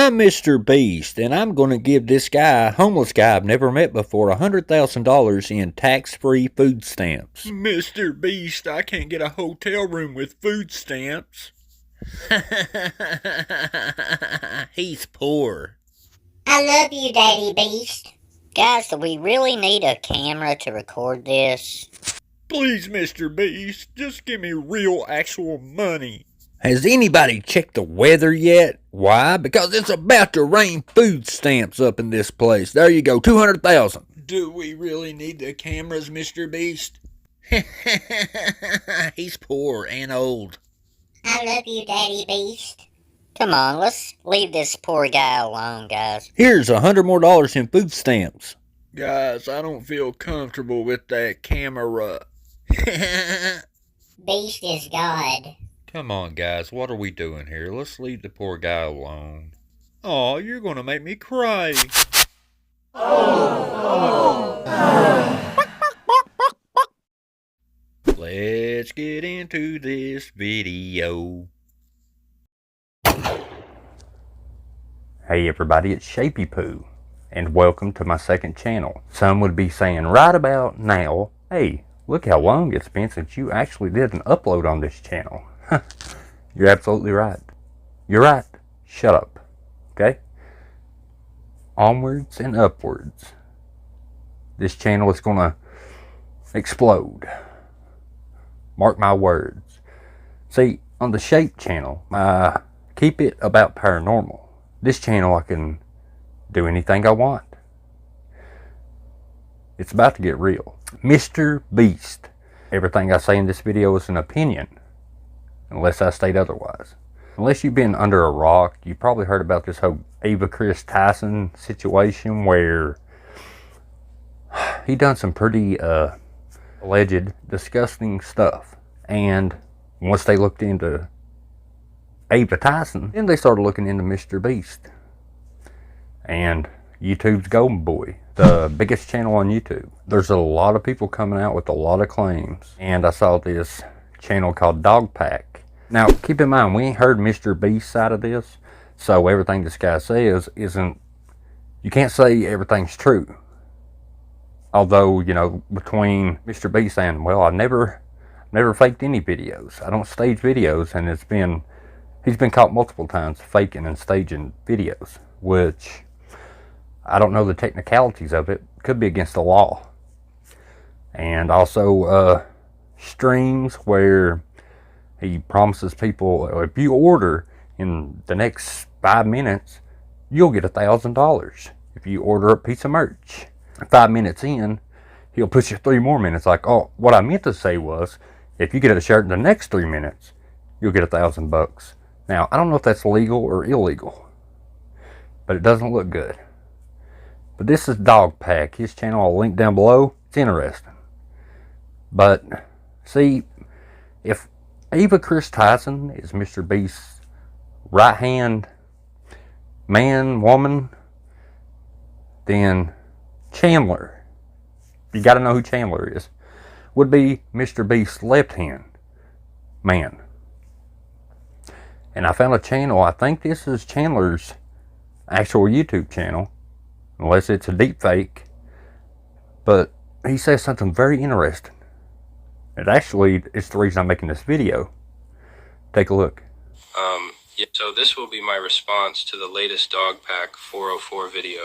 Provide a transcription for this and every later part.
I'm Mr. Beast, and I'm going to give this guy, homeless guy I've never met before, $100,000 in tax-free food stamps. Mr. Beast, I can't get a hotel room with food stamps. He's poor. I love you, Daddy Beast. Guys, do we really need a camera to record this? Please, Mr. Beast, just give me real, actual money. Has anybody checked the weather yet? Why? Because it's about to rain food stamps up in this place. There you go, 200,000. Do we really need the cameras, Mr. Beast? He's poor and old. I love you, Daddy Beast. Come on, let's leave this poor guy alone, guys. Here's $100 more in food stamps. Guys, I don't feel comfortable with that camera. Beast is God. Come on, guys, what are we doing here? Let's leave the poor guy alone. Aw, you're gonna make me cry. Let's get into this video. Hey everybody, it's Shapy Poo, and welcome to my second channel. Some would be saying right about now, hey, look how long it's been since you actually did an upload on this channel. You're absolutely right. You're right. Shut up. Okay? Onwards and upwards. This channel is gonna explode. Mark my words. See, on the Shape channel, I keep it about paranormal. This channel, I can do anything I want. It's about to get real. Mr. Beast. Everything I say in this video is an opinion, unless I state otherwise. Unless you've been under a rock, you probably heard about this whole Ava Chris Tyson situation where he done some pretty alleged disgusting stuff. And once they looked into Ava Tyson, then they started looking into Mr. Beast. And YouTube's golden boy, the biggest channel on YouTube. There's a lot of people coming out with a lot of claims. And I saw this channel called Dog Pack. Now, keep in mind, we ain't heard Mr. Beast's side of this. So everything this guy says isn't, you can't say everything's true. Although, you know, between Mr. Beast saying, well, I never faked any videos. I don't stage videos, and he's been caught multiple times faking and staging videos, which I don't know the technicalities of it. Could be against the law. And also streams where he promises people, if you order in the next 5 minutes, you'll get $1,000 if you order a piece of merch. 5 minutes in, he'll push you 3 more minutes. Like, oh, what I meant to say was, if you get a shirt in the next 3 minutes, you'll get $1,000. Now, I don't know if that's legal or illegal, but it doesn't look good. But this is Dog Pack. His channel, I'll link down below. It's interesting. But, see, if Ava Chris Tyson is Mr. Beast's right-hand man, woman, then Chandler, you got to know who Chandler is, would be Mr. Beast's left-hand man. And I found a channel, I think this is Chandler's actual YouTube channel, unless it's a deep fake, but he says something very interesting. It actually is the reason I'm making this video. Take a look. Yeah, so this will be my response to the latest Dog Pack 404 video.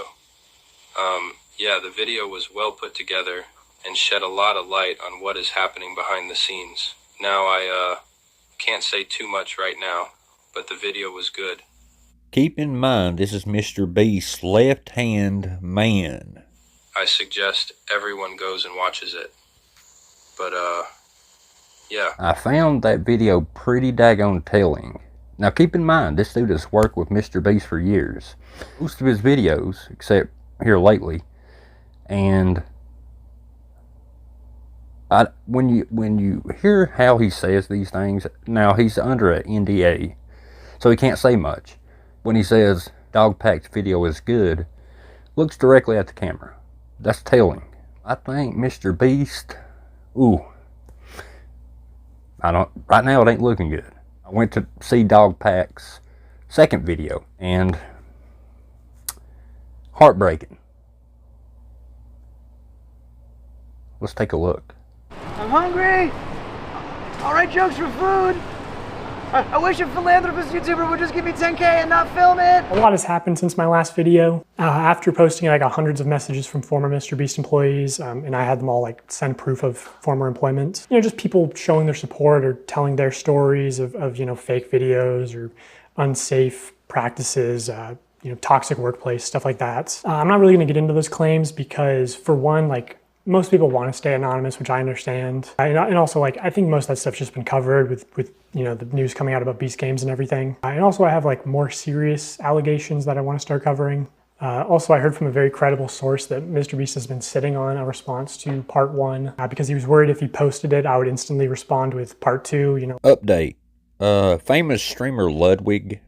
Yeah, the video was well put together and shed a lot of light on what is happening behind the scenes. Now I can't say too much right now, but the video was good. Keep in mind, this is Mr. Beast's left-hand man. I suggest everyone goes and watches it. But yeah. I found that video pretty daggone telling. Now keep in mind, this dude has worked with Mr. Beast for years. Most of his videos, except here lately, and when you hear how he says these things, now he's under an NDA, so he can't say much. When he says Dog Pack's video is good, looks directly at the camera. That's telling. I think Mr. Beast, right now it ain't looking good. I went to see Dog Pack's second video, and Heartbreaking. Let's take a look. I'm hungry! I'll write jokes for food! I wish a philanthropist YouTuber would just give me 10K and not film it! A lot has happened since my last video. After posting it, I got hundreds of messages from former Mr. Beast employees, and I had them all like send proof of former employment. You know, just people showing their support or telling their stories of you know, fake videos or unsafe practices, you know, toxic workplace, stuff like that. I'm not really gonna get into those claims because, for one, like, most people want to stay anonymous, which I understand. And also, like, I think most of that stuff's just been covered with you know, the news coming out about Beast Games and everything. And also I have like more serious allegations that I want to start covering. Also, I heard from a very credible source that Mr. Beast has been sitting on a response to part 1 because he was worried if he posted it, I would instantly respond with part 2, you know. Update. Famous streamer Ludwig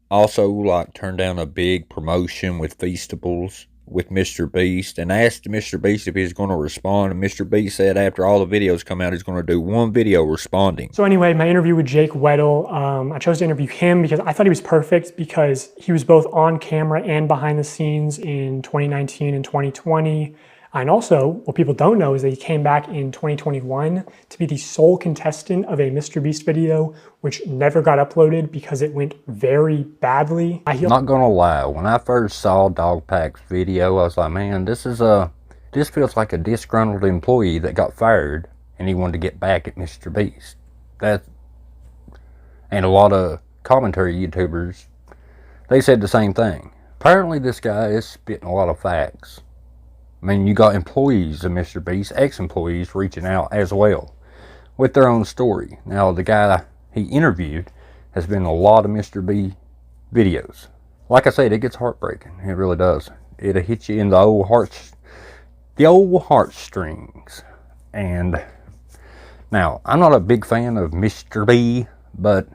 also like turned down a big promotion with Feastables with Mr. Beast and asked Mr. Beast if he's going to respond, and Mr. Beast said after all the videos come out he's going to do one video responding. So anyway, my interview with Jake Weddle, I chose to interview him because I thought he was perfect because he was both on camera and behind the scenes in 2019 and 2020. And also, what people don't know is that he came back in 2021 to be the sole contestant of a Mr. Beast video, which never got uploaded because it went very badly. Not gonna lie, when I first saw Dogpack's video, I was like, man, this feels like a disgruntled employee that got fired and he wanted to get back at Mr. Beast. And a lot of commentary YouTubers, they said the same thing. Apparently this guy is spitting a lot of facts. I mean, you got employees of Mr. Beast, ex-employees, reaching out as well with their own story. Now, the guy he interviewed has been in a lot of Mr. B videos. Like I said, it gets heartbreaking. It really does. It'll hit you in the old heartstrings. And now, I'm not a big fan of Mr. B, but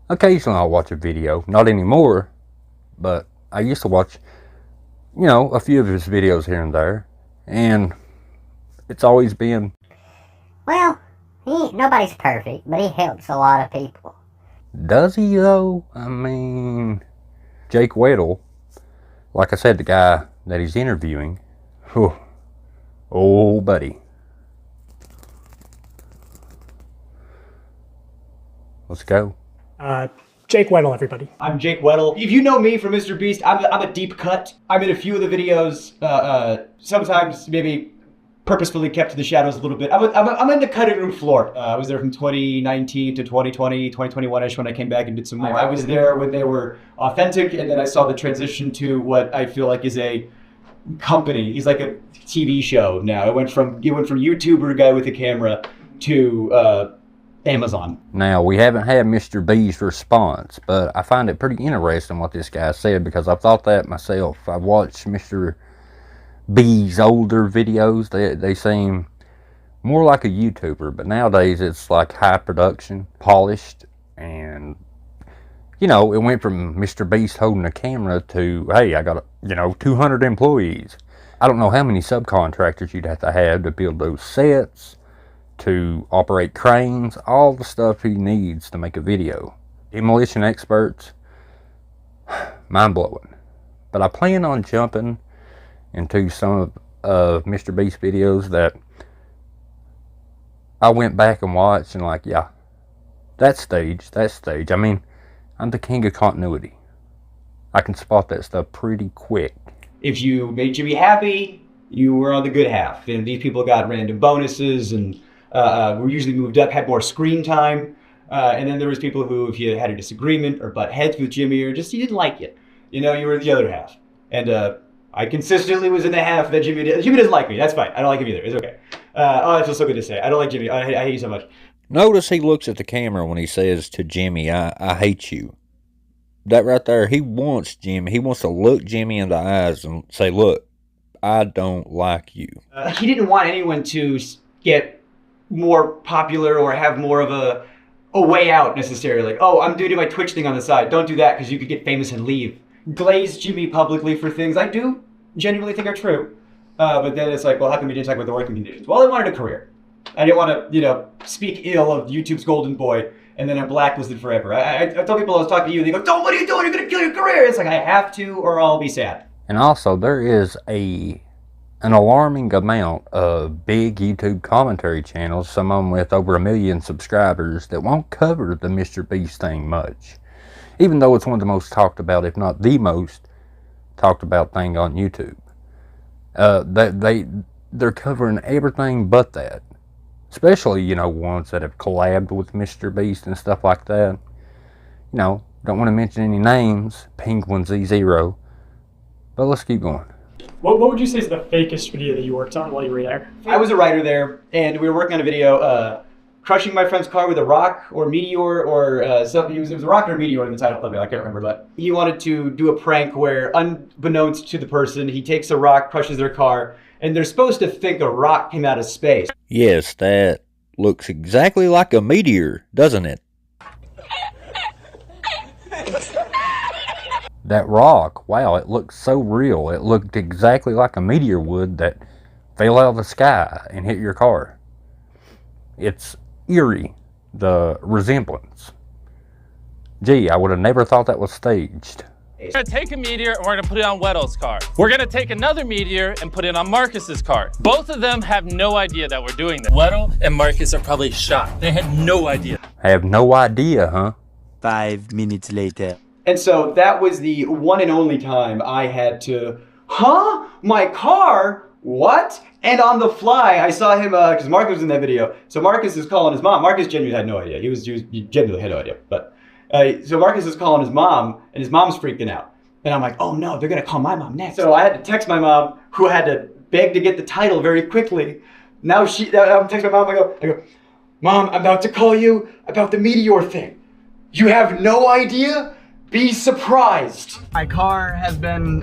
occasionally I'll watch a video. Not anymore, but I used to watch, you know, a few of his videos here and there, and it's always been, Well, nobody's perfect, but he helps a lot of people. does he though? I mean, Jake Weddle, like I said, the guy that he's interviewing, whew, oh buddy. Let's go. Jake Weddle, everybody. I'm Jake Weddle. If you know me from Mr. Beast, I'm a deep cut. I'm in a few of the videos, sometimes maybe purposefully kept to the shadows a little bit. I'm in the cutting room floor. I was there from 2019 to 2020, 2021-ish when I came back and did some more. I was there when they were authentic, and then I saw the transition to what I feel like is a company. He's like a TV show now. It went from YouTuber guy with a camera to Amazon. Now, we haven't had Mr. B's response, but I find it pretty interesting what this guy said because I've thought that myself. I've watched Mr. B's older videos. They seem more like a YouTuber, but nowadays it's like high production, polished, and, you know, it went from Mr. Beast holding a camera to, hey, I got, 200 employees. I don't know how many subcontractors you'd have to build those sets, to operate cranes, all the stuff he needs to make a video. Demolition experts, mind-blowing. But I plan on jumping into some of Mr. Beast's videos that I went back and watched and like, yeah, that stage. I mean, I'm the king of continuity. I can spot that stuff pretty quick. If you made Jimmy happy, you were on the good half. And these people got random bonuses and were usually moved up, had more screen time. And then there was people who, if you had a disagreement or butt heads with Jimmy or just you didn't like it, you were the other half. And I consistently was in the half that Jimmy doesn't like me. That's fine. I don't like him either. It's okay. That feels so good to say. I don't like Jimmy. I hate you so much. Notice he looks at the camera when he says to Jimmy, I hate you. That right there, he wants Jimmy. He wants to look Jimmy in the eyes and say, look, I don't like you. He didn't want anyone to get more popular or have more of a way out necessarily. Like, oh, I'm doing my Twitch thing on the side. Don't do that because you could get famous and leave. Glaze Jimmy publicly for things I do genuinely think are true. But then it's like, well, how come you didn't talk about the working conditions? Well, I wanted a career. I didn't want to, speak ill of YouTube's golden boy and then I'm blacklisted forever. I tell people I was talking to you, they go, what are you doing? You're going to kill your career. It's like, I have to or I'll be sad. And also, there is an alarming amount of big YouTube commentary channels, some of them with over 1 million subscribers, that won't cover the Mr. Beast thing much. Even though it's one of the most talked about, if not the most talked about thing on YouTube. They're covering everything but that. Especially, you know, ones that have collabed with Mr. Beast and stuff like that. You know, don't want to mention any names. Penguin Z0. But let's keep going. What would you say is the fakest video that you worked on while you were there? I was a writer there, and we were working on a video, crushing my friend's car with a rock or meteor or something. It was a rock or a meteor in the title of it, I can't remember, but he wanted to do a prank where, unbeknownst to the person, he takes a rock, crushes their car, and they're supposed to think a rock came out of space. Yes, that looks exactly like a meteor, doesn't it? That rock, wow, it looked so real. It looked exactly like a meteor would that fell out of the sky and hit your car. It's eerie, the resemblance. Gee, I would have never thought that was staged. We're gonna take a meteor and we're gonna put it on Weddle's car. We're gonna take another meteor and put it on Marcus's car. Both of them have no idea that we're doing this. Weddle and Marcus are probably shocked. They had no idea. Have no idea, huh? 5 minutes later. And so that was the one and only time I had to, my car? What? And on the fly, I saw him, because Marcus was in that video. So Marcus is calling his mom. Marcus genuinely had no idea. He genuinely had no idea. But so Marcus is calling his mom, and his mom's freaking out. And I'm like, oh no, they're going to call my mom next. So I had to text my mom, who had to beg to get the title very quickly. Now I'm texting my mom, I go, Mom, I'm about to call you about the meteor thing. You have no idea? Be surprised. My car has been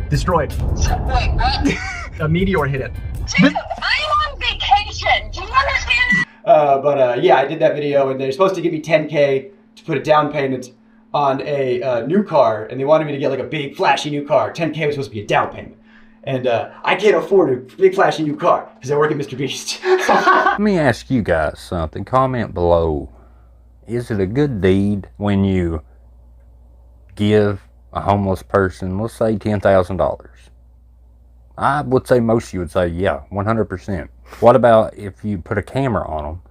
destroyed. Wait, what? A meteor hit it. Jacob, I'm on vacation. Do you understand? Yeah, I did that video, and they're supposed to give me $10K to put a down payment on a new car, and they wanted me to get like a big flashy new car. $10K was supposed to be a down payment. And I can't afford a big flashy new car because I work at Mr. Beast. Let me ask you guys something. Comment below. Is it a good deed when you give a homeless person, let's say, $10,000? I would say most of you would say, yeah, 100%. What about if you put a camera on them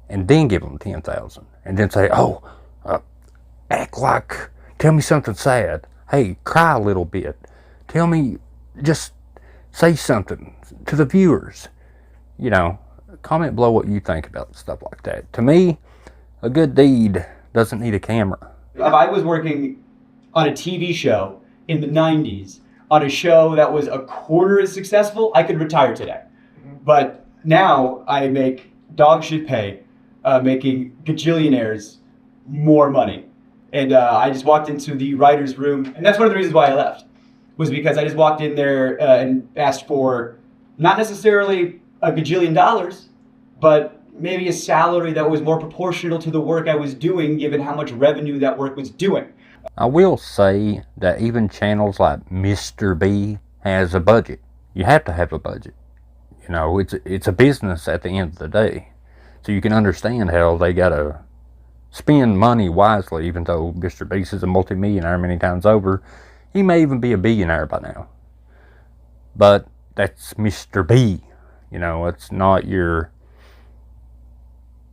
and then give them $10,000 and then say, act like, tell me something sad. Hey, cry a little bit. Tell me, just say something to the viewers. You know, comment below what you think about stuff like that. To me, a good deed doesn't need a camera. If I was working on a TV show in the 90s, on a show that was a quarter as successful, I could retire today. But now I make dog shit pay, making gajillionaires more money. And I just walked into the writer's room, and that's one of the reasons why I left, was because I just walked in there and asked for not necessarily a gajillion dollars, but maybe a salary that was more proportional to the work I was doing, given how much revenue that work was doing. I will say that even channels like Mr. B has a budget. You have to have a budget. You know, it's a business at the end of the day. So you can understand how they gotta spend money wisely, even though Mr. Beast is a multimillionaire many times over. He may even be a billionaire by now. But that's Mr. B. You know, it's not your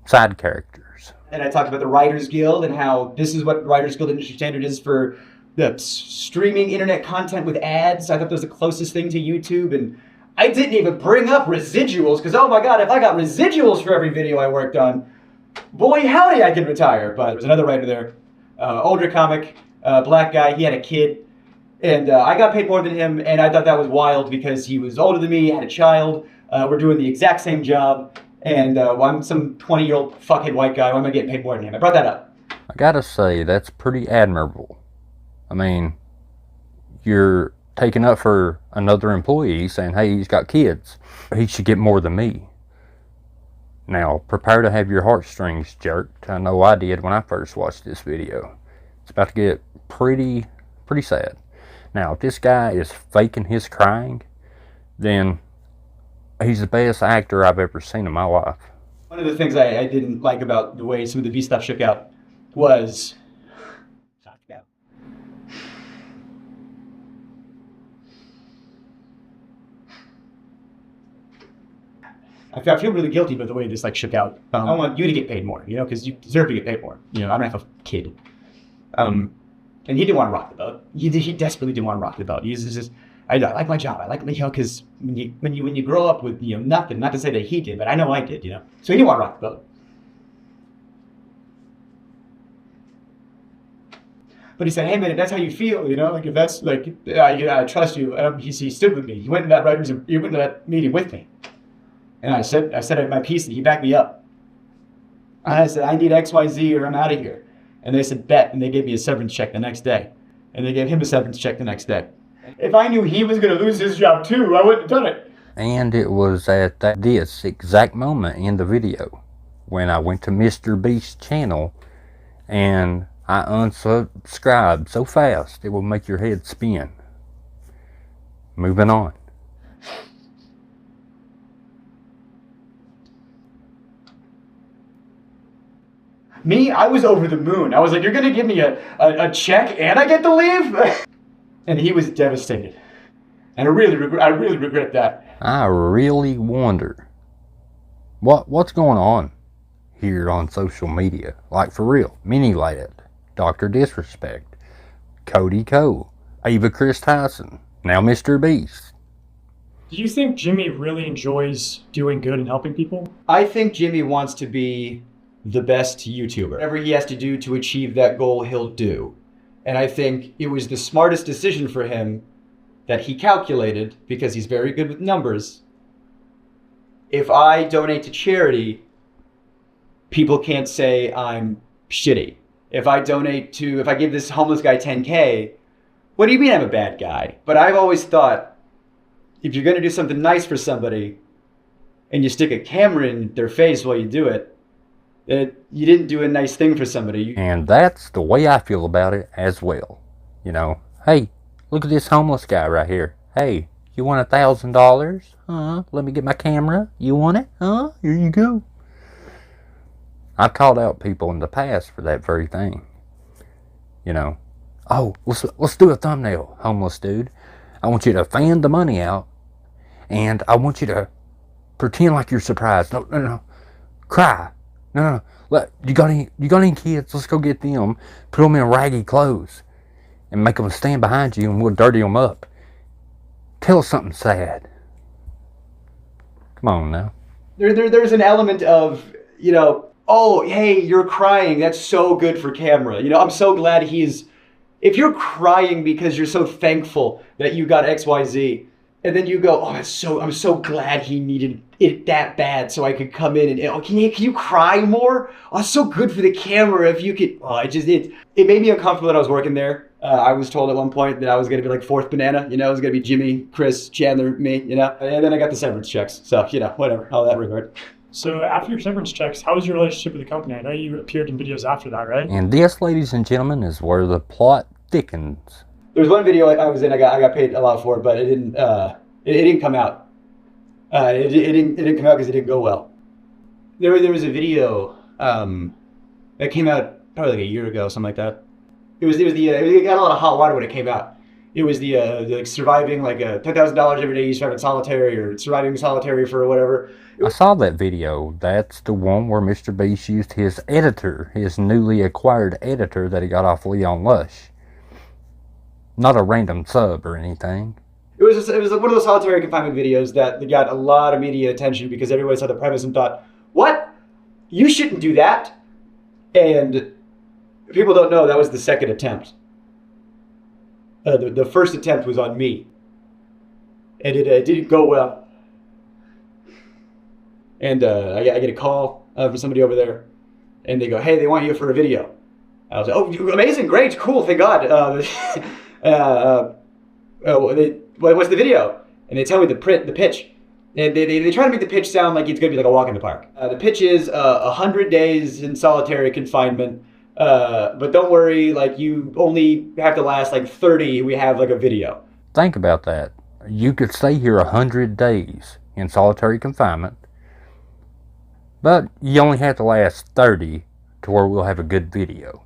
side characters. And I talked about the Writers Guild and how this is what Writers Guild industry standard is for the streaming internet content with ads. I thought that was the closest thing to YouTube, and I didn't even bring up residuals, because oh my god, if I got residuals for every video I worked on, boy howdy, I could retire. But there was another writer there, older comic, black guy, he had a kid, and I got paid more than him, and I thought that was wild because he was older than me, had a child, we're doing the exact same job. And I'm some 20-year-old fuckhead white guy. Why am I getting paid more than him? I brought that up. I gotta say, that's pretty admirable. I mean, you're taking up for another employee saying, hey, he's got kids. He should get more than me. Now, prepare to have your heartstrings jerked. I know I did when I first watched this video. It's about to get pretty sad. Now, if this guy is faking his crying, then he's the best actor I've ever seen in my life. One of the things I didn't like about the way some of the B stuff shook out was I feel really guilty about the way this like shook out. I want you to get paid more, you know, because you deserve to get paid more. You know, I don't have a kid. And he didn't want to rock the boat. He desperately didn't want to rock the boat. He's just, I like my job. I like, you know, because when you grow up with, you know, nothing, not to say that he did, but I know I did, you know. So he didn't want to rock the boat. But he said, hey man, if that's how you feel, you know, like if that's like, I trust you. He stood with me. He went to that meeting with me. And I said my piece, and he backed me up. And I said, I need XYZ or I'm out of here. And they said, bet. And they gave me a severance check the next day. And they gave him a severance check the next day. If I knew he was going to lose his job too, I wouldn't have done it. And it was at this exact moment in the video when I went to Mr. Beast's channel and I unsubscribed so fast it will make your head spin. Moving on. Me, I was over the moon. I was like, you're going to give me a check and I get to leave? And he was devastated. And I really regret that. I really wonder what's going on here on social media. Like for real. Mini Lad, Dr. Disrespect, Cody Cole, Ava Chris Tyson, now Mr. Beast. Do you think Jimmy really enjoys doing good and helping people? I think Jimmy wants to be the best YouTuber. Whatever he has to do to achieve that goal, he'll do. And I think it was the smartest decision for him that he calculated, because he's very good with numbers. If I donate to charity, people can't say I'm shitty. If I give this homeless guy 10K, what do you mean I'm a bad guy? But I've always thought, if you're going to do something nice for somebody and you stick a camera in their face while you do it, you didn't do a nice thing for somebody. And that's the way I feel about it as well. You know, hey, look at this homeless guy right here. Hey, you want $1,000? Huh? Let me get my camera. You want it? Huh? Here you go. I've called out people in the past for that very thing. You know, oh, let's do a thumbnail, homeless dude. I want you to fan the money out, and I want you to pretend like you're surprised. No. Cry. No. You got any kids? Let's go get them. Put them in raggy clothes, and make them stand behind you, and we'll dirty them up. Tell us something sad. Come on now. There's an element of, you know, oh, hey, you're crying. That's so good for camera. You know, I'm so glad if you're crying because you're so thankful that you got XYZ, and then you go, oh, I'm so glad he needed it that bad so I could come in and, oh, can you cry more? Oh, it's so good for the camera if you could. Oh, it made me uncomfortable that I was working there. I was told at one point that I was going to be like fourth banana, you know, it was going to be Jimmy, Chris, Chandler, me, you know, and then I got the severance checks. So, you know, whatever, all that regard. So after your severance checks, how was your relationship with the company? I know you appeared in videos after that, right? And this, ladies and gentlemen, is where the plot thickens. There was one video I was in, I got paid a lot for, but it didn't come out. It didn't come out because it didn't go well. There was a video that came out probably like a year ago, something like that. It got a lot of hot water when it came out. It was the like surviving like $10,000 every day you survive in solitary, or surviving solitary for whatever. I saw that video. That's the one where Mr. Beast used his editor, his newly acquired editor that he got off Leon Lush. Not a random sub or anything. It was like one of those solitary confinement videos that got a lot of media attention because everybody saw the premise and thought, what? You shouldn't do that. And people don't know that was the second attempt. The first attempt was on me. And it didn't go well. And I get a call from somebody over there. And they go, hey, they want you for a video. I was like, oh, amazing, great, cool, thank God. What's the video? And they tell me the pitch. And they try to make the pitch sound like it's going to be like a walk in the park. The pitch is 100 days in solitary confinement. But don't worry, like you only have to last like 30. We have like a video. Think about that. You could stay here 100 days in solitary confinement, but you only have to last 30 to where we'll have a good video.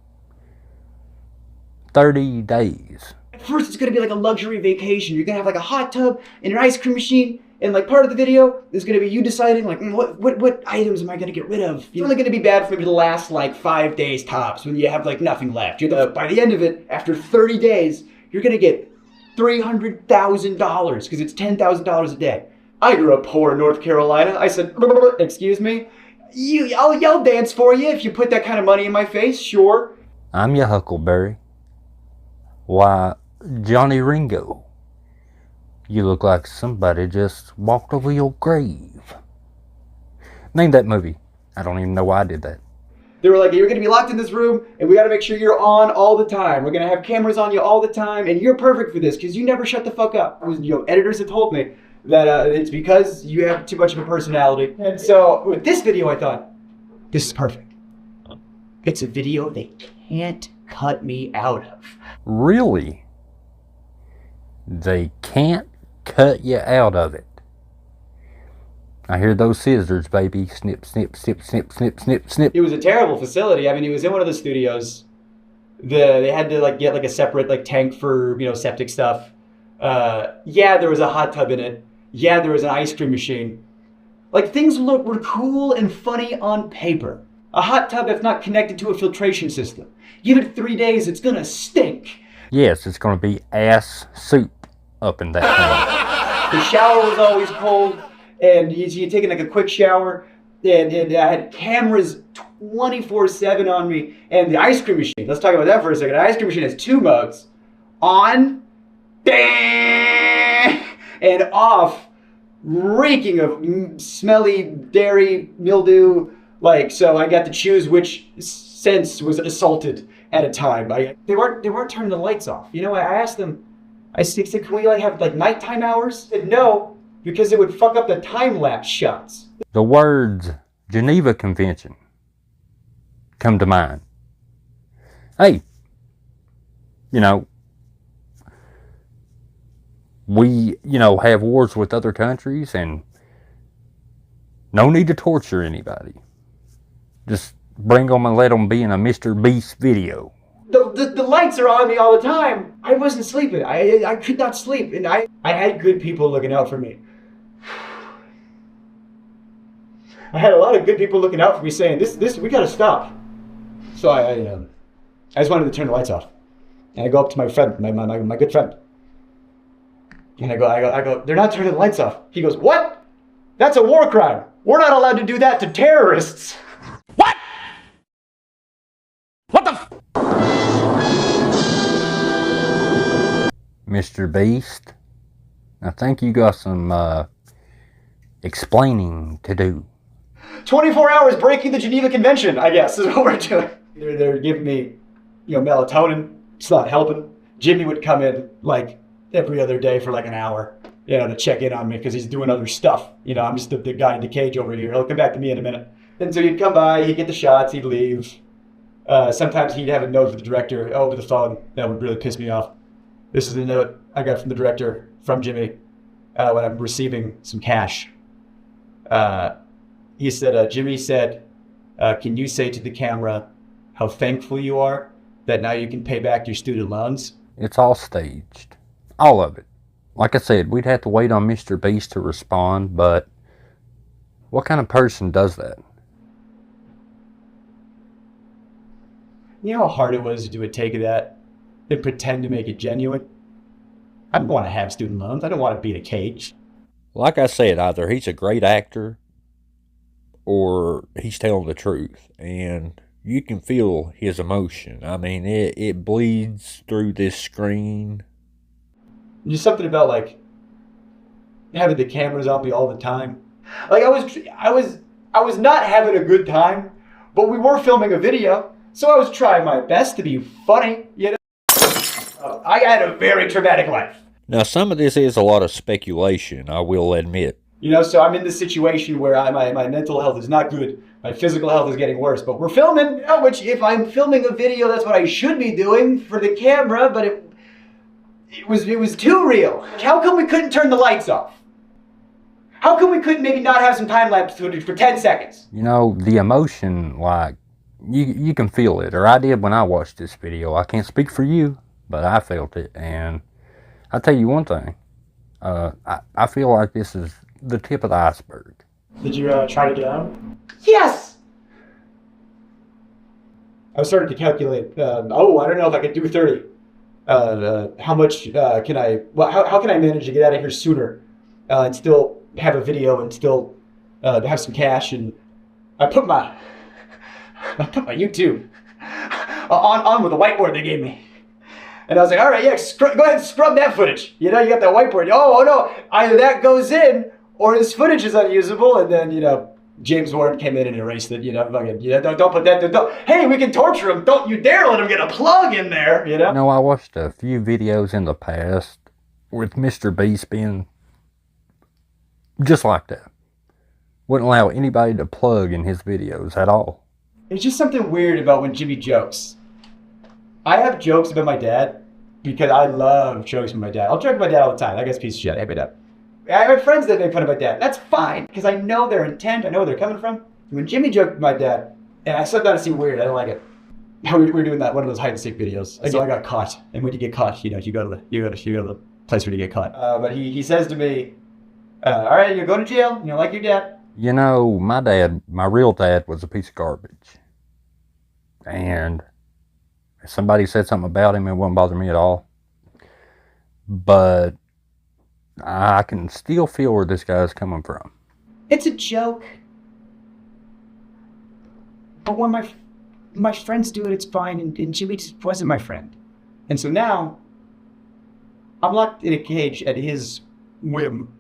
30 days. At first, it's going to be like a luxury vacation. You're going to have like a hot tub and an ice cream machine, And like part of the video is going to be you deciding like, what items am I going to get rid of? It's only going to be bad for maybe the last like 5 days tops when you have like nothing left. By the end of it, after 30 days, you're going to get $300,000 because it's $10,000 a day. I grew up poor in North Carolina. I said, excuse me? I'll dance for you if you put that kind of money in my face, sure. I'm your Huckleberry. Why, Johnny Ringo, you look like somebody just walked over your grave. Name that movie. I don't even know why I did that. They were like, you're going to be locked in this room, and we got to make sure you're on all the time. We're going to have cameras on you all the time, and you're perfect for this because you never shut the fuck up. Editors have told me that it's because you have too much of a personality. And so with this video, I thought, this is perfect. It's a video they can't cut me out of. Really? They can't cut you out of it. I hear those scissors, baby. Snip, snip, snip, snip, snip, snip, snip. It was a terrible facility. I mean, it was in one of the studios. They had to like get like a separate like tank for, septic stuff. Yeah, there was a hot tub in it. Yeah, there was an ice cream machine. Like things were cool and funny on paper. A hot tub that's not connected to a filtration system. Give it 3 days, it's gonna stink. Yes, it's gonna be ass soup up in that thing. The shower was always cold, and you're taking like a quick shower, and I had cameras 24/7 on me, and the ice cream machine. Let's talk about that for a second. The ice cream machine has 2 modes: on, and off, reeking of smelly dairy mildew. So I got to choose which sense was assaulted at a time. They weren't turning the lights off. I asked them. I said, can we have nighttime hours? They said no, because it would fuck up the time-lapse shots. The words Geneva Convention come to mind. Hey, we, have wars with other countries, and no need to torture anybody. Just bring them and let them be in a Mr. Beast video. The lights are on me all the time. I wasn't sleeping. I could not sleep, and I had good people looking out for me. I had a lot of good people looking out for me saying, this we gotta stop. So I just wanted to turn the lights off. And I go up to my friend, my good friend. And I go, they're not turning the lights off. He goes, what? That's a war crime. We're not allowed to do that to terrorists. What? What the Mr. Beast, I think you got some explaining to do. 24 hours breaking the Geneva Convention, I guess, is what we're doing. They're giving me, melatonin. It's not helping. Jimmy would come in every other day for an hour, to check in on me because he's doing other stuff. I'm just the guy in the cage over here. He'll come back to me in a minute. And so he'd come by, he'd get the shots, he'd leave. Sometimes he'd have a note with the director over the phone. That would really piss me off. This is a note I got from the director, from Jimmy, when I'm receiving some cash. He said, Jimmy said, can you say to the camera how thankful you are that now you can pay back your student loans? It's all staged. All of it. Like I said, we'd have to wait on Mr. Beast to respond, but what kind of person does that? You know how hard it was to do a take of that and pretend to make it genuine? I don't want to have student loans. I don't want to be in a cage. Like I said, either he's a great actor or he's telling the truth. And you can feel his emotion. I mean, it bleeds through this screen. Just something about having the cameras on me all the time. I was not having a good time, but we were filming a video, so I was trying my best to be funny, I had a very traumatic life. Now, some of this is a lot of speculation, I will admit. So I'm in this situation where my mental health is not good. My physical health is getting worse, but we're filming, which if I'm filming a video, that's what I should be doing for the camera, but it was too real. How come we couldn't turn the lights off? How come we couldn't maybe not have some time lapse footage for 10 seconds? The emotion, you can feel it, or I did when I watched this video. I can't speak for you, but I felt it, and I'll tell you one thing. I feel like this is the tip of the iceberg. Did you try to get out? Yes! I was starting to calculate, I don't know if I could do 30. How much can I, how can I manage to get out of here sooner and still have a video and still have some cash? And I put my YouTube on with the whiteboard they gave me. And I was like, all right, yeah, go ahead and scrub that footage. You know, you got that whiteboard. Oh no, either that goes in or this footage is unusable. And then, you know, James Warren came in and erased it. You know, fucking, don't put that. Hey, we can torture him. Don't you dare let him get a plug in there. You know. No, I watched a few videos in the past with Mr. Beast being just like that. Wouldn't allow anybody to plug in his videos at all. It's just something weird about when Jimmy jokes. I have jokes about my dad because I love jokes with my dad. I'll joke with my dad all the time. That guy's a piece of shit. I hate my dad. I have friends that make fun of my dad. That's fine, because I know their intent. I know where they're coming from. When Jimmy joked with my dad, and I sat down to see weird, I don't like it. We were doing that, one of those hide and seek videos. So I got caught. And when you get caught, you know, you go to the place where you get caught. But he says to me, all right, you're going to jail. You know, like your dad. You know, my real dad was a piece of garbage. And if somebody said something about him, it wouldn't bother me at all. But I can still feel where this guy's coming from. It's a joke. But when my friends do it, it's fine. And Jimmy just wasn't my friend. And so now, I'm locked in a cage at his whim.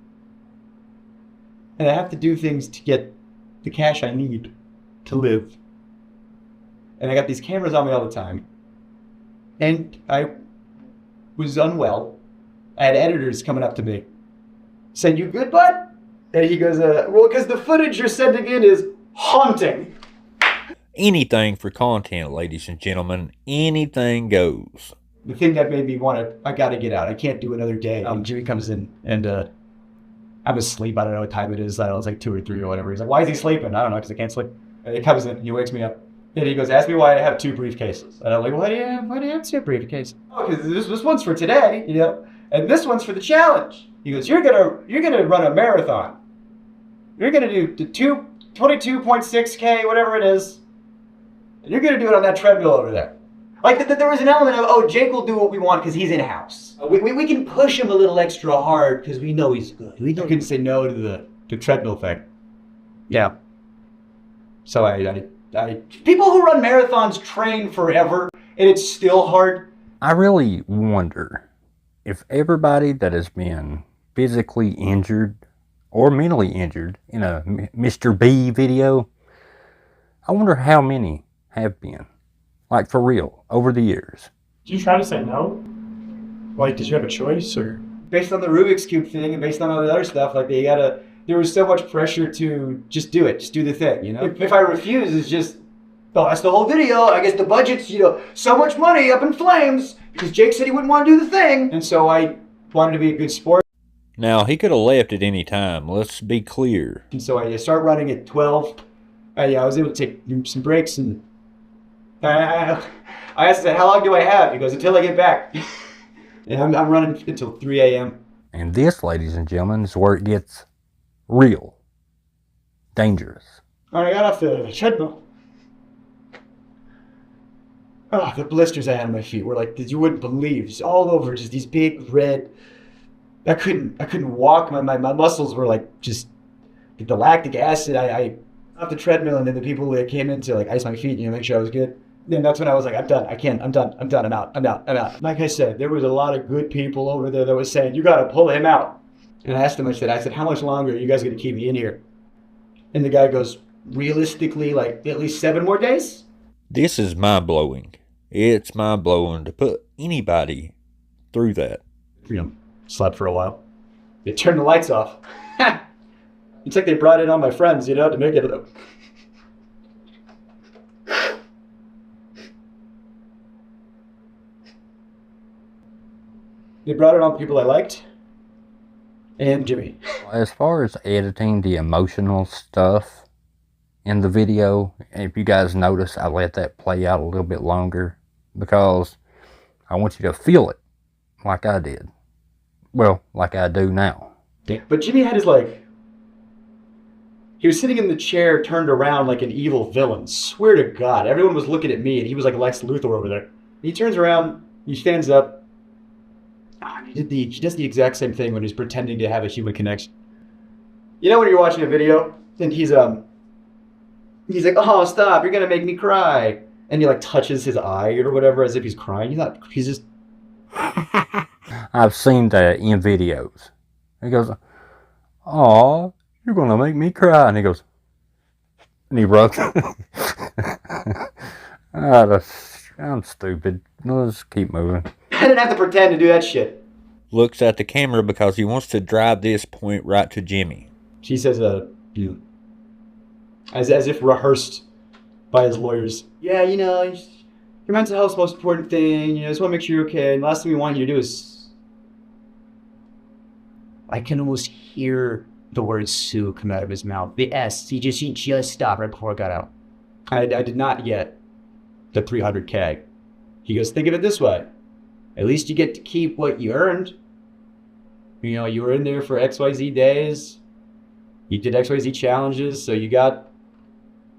And I have to do things to get the cash I need to live. And I got these cameras on me all the time. And I was unwell. I had editors coming up to me saying, "You good, bud?" And he goes, well, because the footage you're sending in is haunting. Anything for content, ladies and gentlemen. Anything goes. The thing that made me I got to get out. I can't do another day. Jimmy comes in and I'm asleep. I don't know what time it is. I don't know, it's like 2 or 3 or whatever. He's like, "Why is he sleeping?" I don't know, because I can't sleep. And he comes in, he wakes me up. And he goes, "Ask me why I have 2 briefcases." And I'm like, why do you have 2 briefcases? "Oh, because this one's for today, you know, and this one's for the challenge." He goes, you're gonna run a marathon. You're gonna do the 22.6K, whatever it is. And you're gonna do it on that treadmill over there. Like there was an element of, Jake will do what we want because he's in house. We can push him a little extra hard because we know he's good. We couldn't say no to the treadmill thing. Yeah. So I people who run marathons train forever, and it's still hard. I really wonder if everybody that has been physically injured or mentally injured in a Mr. B video, I wonder how many have been. Like, for real, over the years. Did you try to say no? Like, did you have a choice, or? Based on the Rubik's Cube thing and based on all the other stuff, like, there was so much pressure to just do it, just do the thing, you know? If I refuse, it's just, that's the whole video. I guess the budget's, so much money up in flames because Jake said he wouldn't want to do the thing. And so I wanted to be a good sport. Now, he could have left at any time. Let's be clear. And so I started running at 12. I was able to take some breaks, and I asked him, "How long do I have?" He goes, "Until I get back." And I'm running until 3 a.m. And this, ladies and gentlemen, is where it gets real. Dangerous. When I got off the treadmill, the blisters I had on my feet were like, you wouldn't believe, just all over, just these big red. I couldn't walk. My muscles were like just the lactic acid. I off the treadmill, and then the people that came in to like ice my feet, make sure I was good. Then that's when I was like, I'm done. I'm done. I'm out. Like I said, there was a lot of good people over there that was saying, "You got to pull him out." And I asked him, I said, "How much longer are you guys going to keep me in here?" And the guy goes, "Realistically, like at least 7 more days." This is mind-blowing. It's mind-blowing to put anybody through that. Slept for a while. They turned the lights off. It's like they brought in all my friends, to make it. They brought in all the people I liked. And Jimmy. As far as editing the emotional stuff in the video, if you guys notice, I let that play out a little bit longer because I want you to feel it like I did. Well, like I do now. But Jimmy had his, He was sitting in the chair, turned around like an evil villain. Swear to God, everyone was looking at me, and he was like Lex Luthor over there. He turns around, he stands up. He does the exact same thing when he's pretending to have a human connection. You know when you're watching a video and he's like, "Oh, stop! You're gonna make me cry," and he like touches his eye or whatever as if he's crying. He's not. He's just. I've seen that in videos. He goes, "Aw, you're gonna make me cry," and he goes, and he rubs. I'm stupid. Let's keep moving. I didn't have to pretend to do that shit. Looks at the camera because he wants to drive this point right to Jimmy. She says, as if rehearsed by his lawyers. Yeah, you know, your mental health's the most important thing. You know, just want to make sure you're okay. And the last thing we want you to do is. I can almost hear the word Sue come out of his mouth. The S. He just stopped right before it got out. I did not get the 300K. He goes, think of it this way. At least you get to keep what you earned. You know, you were in there for XYZ days. You did XYZ challenges, so you got,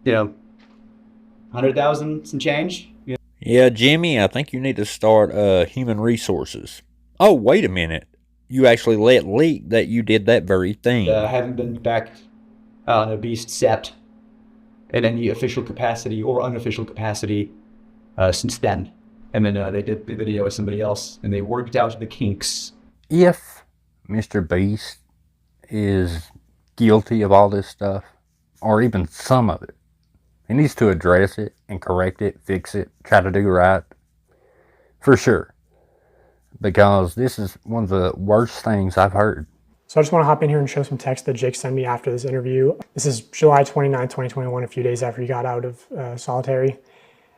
100,000 some change. You know? Yeah, Jimmy, I think you need to start human resources. Oh, wait a minute. You actually let leak that you did that very thing. I haven't been back on a Beast Sept in any official capacity or unofficial capacity since then. And then they did the video with somebody else, and they worked out the kinks. If Mr. Beast is guilty of all this stuff, or even some of it, he needs to address it and correct it, fix it, try to do right. For sure. Because this is one of the worst things I've heard. So I just want to hop in here and show some text that Jake sent me after this interview. This is July 29, 2021, a few days after he got out of solitary.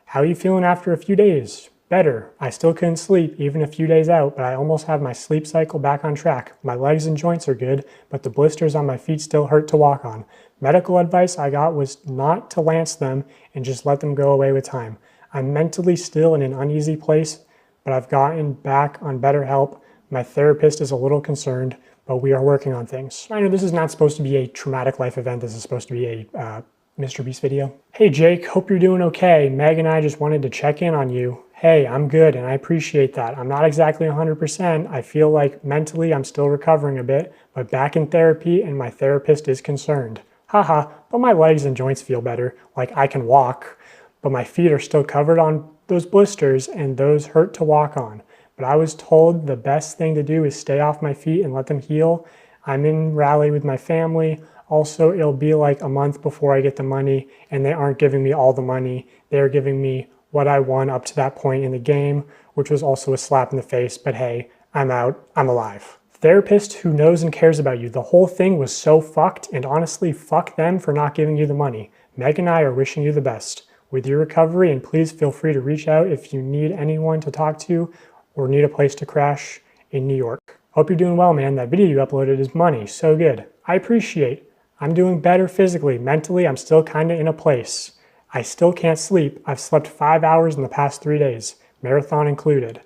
How are you feeling after a few days? Better. I still couldn't sleep even a few days out, but I almost have my sleep cycle back on track. My legs and joints are good, but the blisters on my feet still hurt to walk on. Medical advice I got was not to lance them and just let them go away with time. I'm mentally still in an uneasy place, but I've gotten back on better help. My therapist is a little concerned, but we are working on things. I know this is not supposed to be a traumatic life event. This is supposed to be a Mr. Beast video. Hey Jake, hope you're doing okay. Meg and I just wanted to check in on you. Hey, I'm good and I appreciate that. I'm not exactly 100%. I feel like mentally I'm still recovering a bit, but back in therapy and my therapist is concerned. Haha, but my legs and joints feel better. Like I can walk, but my feet are still covered on those blisters and those hurt to walk on. But I was told the best thing to do is stay off my feet and let them heal. I'm in Raleigh with my family. Also, it'll be like a month before I get the money, and they aren't giving me all the money. They're giving me what I won up to that point in the game, which was also a slap in the face, but hey, I'm out, I'm alive. Therapist who knows and cares about you. The whole thing was so fucked, and honestly, fuck them for not giving you the money. Meg and I are wishing you the best with your recovery, and please feel free to reach out if you need anyone to talk to or need a place to crash in New York. Hope you're doing well, man. That video you uploaded is money. So good. I appreciate. I'm doing better physically. Mentally, I'm still kind of in a place. I still can't sleep. I've slept 5 hours in the past 3 days, marathon included.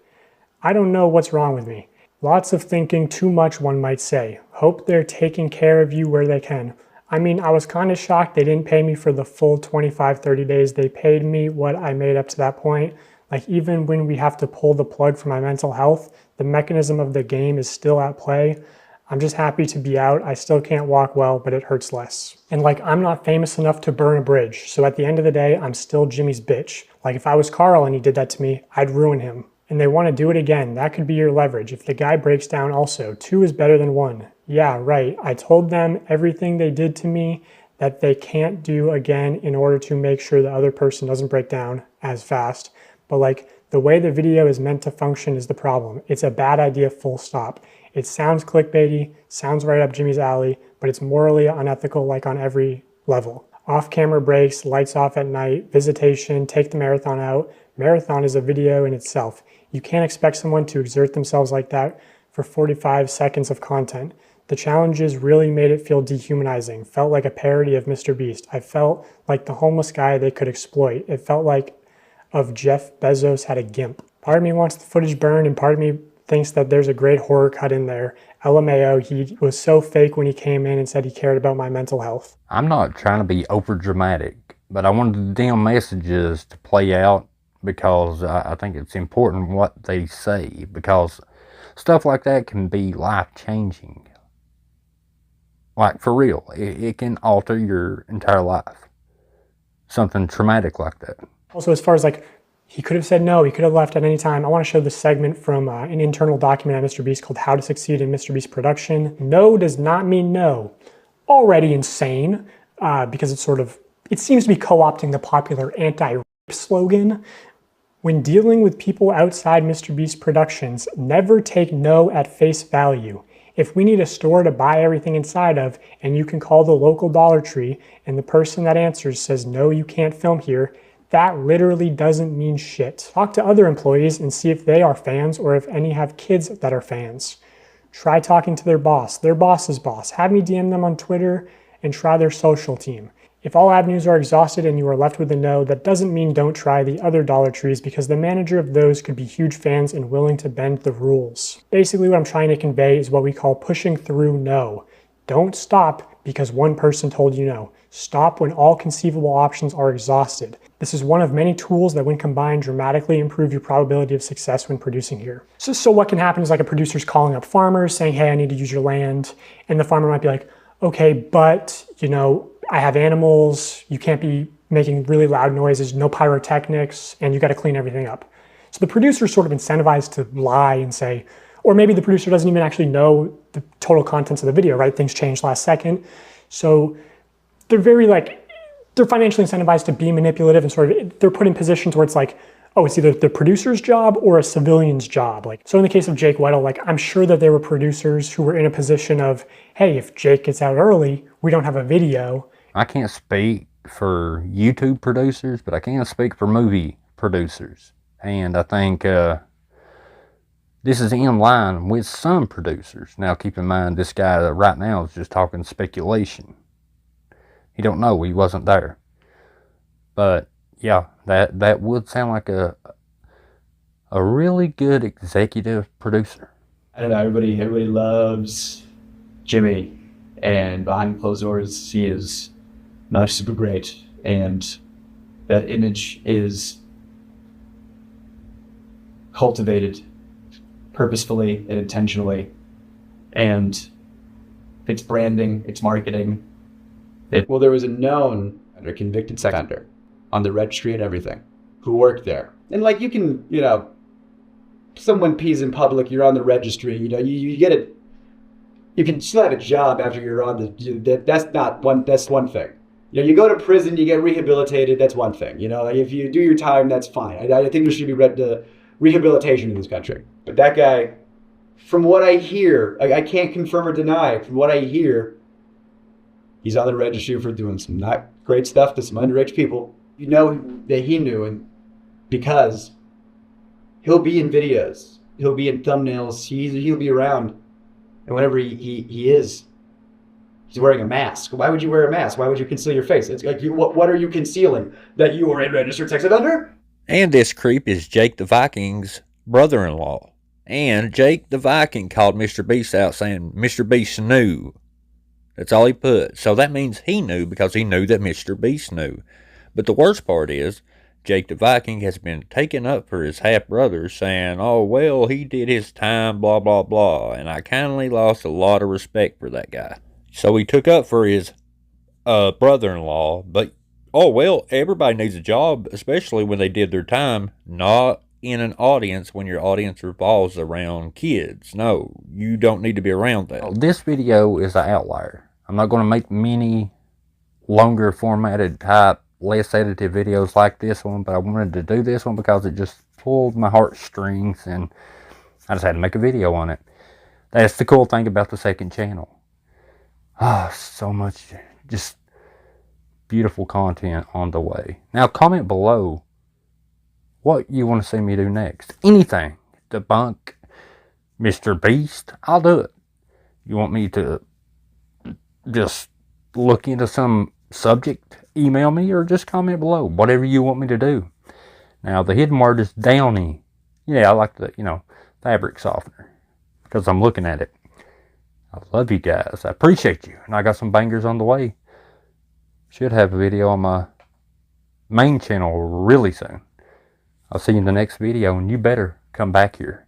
I don't know what's wrong with me. Lots of thinking, too much one might say. Hope they're taking care of you where they can. I mean, I was kind of shocked they didn't pay me for the full 25, 30 days. They paid me what I made up to that point. Like even when we have to pull the plug for my mental health, the mechanism of the game is still at play. I'm just happy to be out. I still can't walk well, but it hurts less. And like, I'm not famous enough to burn a bridge. So at the end of the day, I'm still Jimmy's bitch. Like if I was Carl and he did that to me, I'd ruin him. And they want to do it again. That could be your leverage. If the guy breaks down also, 2 is better than 1. Yeah, right. I told them everything they did to me that they can't do again in order to make sure the other person doesn't break down as fast. But like the way the video is meant to function is the problem. It's a bad idea, full stop. It sounds clickbaity, sounds right up Jimmy's alley, but it's morally unethical like on every level. Off-camera breaks, lights off at night, visitation, take the marathon out. Marathon is a video in itself. You can't expect someone to exert themselves like that for 45 seconds of content. The challenges really made it feel dehumanizing, felt like a parody of Mr. Beast. I felt like the homeless guy they could exploit. It felt like of Jeff Bezos had a gimp. Part of me wants the footage burned and part of me thinks that there's a great horror cut in there. LMAO, he was so fake when he came in and said he cared about my mental health. I'm not trying to be over dramatic, but I wanted the damn messages to play out because I think it's important what they say, because stuff like that can be life-changing. Like, for real, it can alter your entire life. Something traumatic like that. Also, as far as like, he could have said no, he could have left at any time. I want to show this segment from an internal document at MrBeast called How to Succeed in MrBeast Production. No does not mean no. Already insane, because it seems to be co-opting the popular anti-rape slogan. When dealing with people outside MrBeast Productions, never take no at face value. If we need a store to buy everything inside of, and you can call the local Dollar Tree, and the person that answers says, no, you can't film here, that literally doesn't mean shit. Talk to other employees and see if they are fans or if any have kids that are fans. Try talking to their boss's boss. Have me DM them on Twitter and try their social team. If all avenues are exhausted and you are left with a no, that doesn't mean don't try the other Dollar Trees, because the manager of those could be huge fans and willing to bend the rules. Basically what I'm trying to convey is what we call pushing through no. Don't stop because one person told you no. Stop when all conceivable options are exhausted. This is one of many tools that when combined dramatically improve your probability of success when producing here. So what can happen is like a producer's calling up farmers saying, hey, I need to use your land. And the farmer might be like, okay, but I have animals, you can't be making really loud noises, no pyrotechnics, and you got to clean everything up. So the producer is sort of incentivized to lie and say, or maybe the producer doesn't even actually know the total contents of the video, right? Things changed last second. So they're they're financially incentivized to be manipulative, and they're put in positions where it's like, oh, it's either the producer's job or a civilian's job. So in the case of Jake Weddle, I'm sure that there were producers who were in a position of, hey, if Jake gets out early, we don't have a video. I can't speak for YouTube producers, but I can speak for movie producers. And I think this is in line with some producers. Now, keep in mind, this guy right now is just talking speculation. He don't know, he wasn't there. But yeah, that would sound like a really good executive producer. I don't know, everybody loves Jimmy, and behind closed doors, he is not super great, and that image is cultivated purposefully and intentionally, and it's branding, it's marketing. Well, there was a known or convicted sex offender on the registry and everything who worked there. And you can, someone pees in public, you're on the registry, you get it. You can still have a job after you're on that's one thing. You go to prison, you get rehabilitated, that's one thing. If you do your time, that's fine. I think there should be rehabilitation in this country. But that guy, from what I hear, I can't confirm or deny, from what I hear, he's on the registry for doing some not great stuff to some underage people. That he knew, and because he'll be in videos, he'll be in thumbnails, he'll be around, and whenever he is, he's wearing a mask. Why would you wear a mask? Why would you conceal your face? It's like, what are you concealing? That you are a registered sex offender? And this creep is Jake the Viking's brother-in-law. And Jake the Viking called Mr. Beast out saying Mr. Beast knew. That's all he put. So that means he knew because he knew that Mr. Beast knew. But the worst part is, Jake the Viking has been taken up for his half-brother, saying, oh, well, he did his time, blah, blah, blah. And I kindly lost a lot of respect for that guy. So he took up for his brother-in-law. But, oh, well, everybody needs a job, especially when they did their time, not in an audience when your audience revolves around kids. No, you don't need to be around that. This video is an outlier. I'm not going to make many longer formatted type, less edited videos like this one, but I wanted to do this one because it just pulled my heartstrings, and I just had to make a video on it. That's the cool thing about the second channel. So much just beautiful content on the way. Now comment below what you want to see me do next. Anything. Debunk Mr. Beast, I'll do it. You want me to just look into some subject, email me, or just comment below. Whatever you want me to do. Now, the hidden word is downy. Yeah, I like the fabric softener because I'm looking at it. I love you guys. I appreciate you. And I got some bangers on the way. Should have a video on my main channel really soon. I'll see you in the next video, and you better come back here.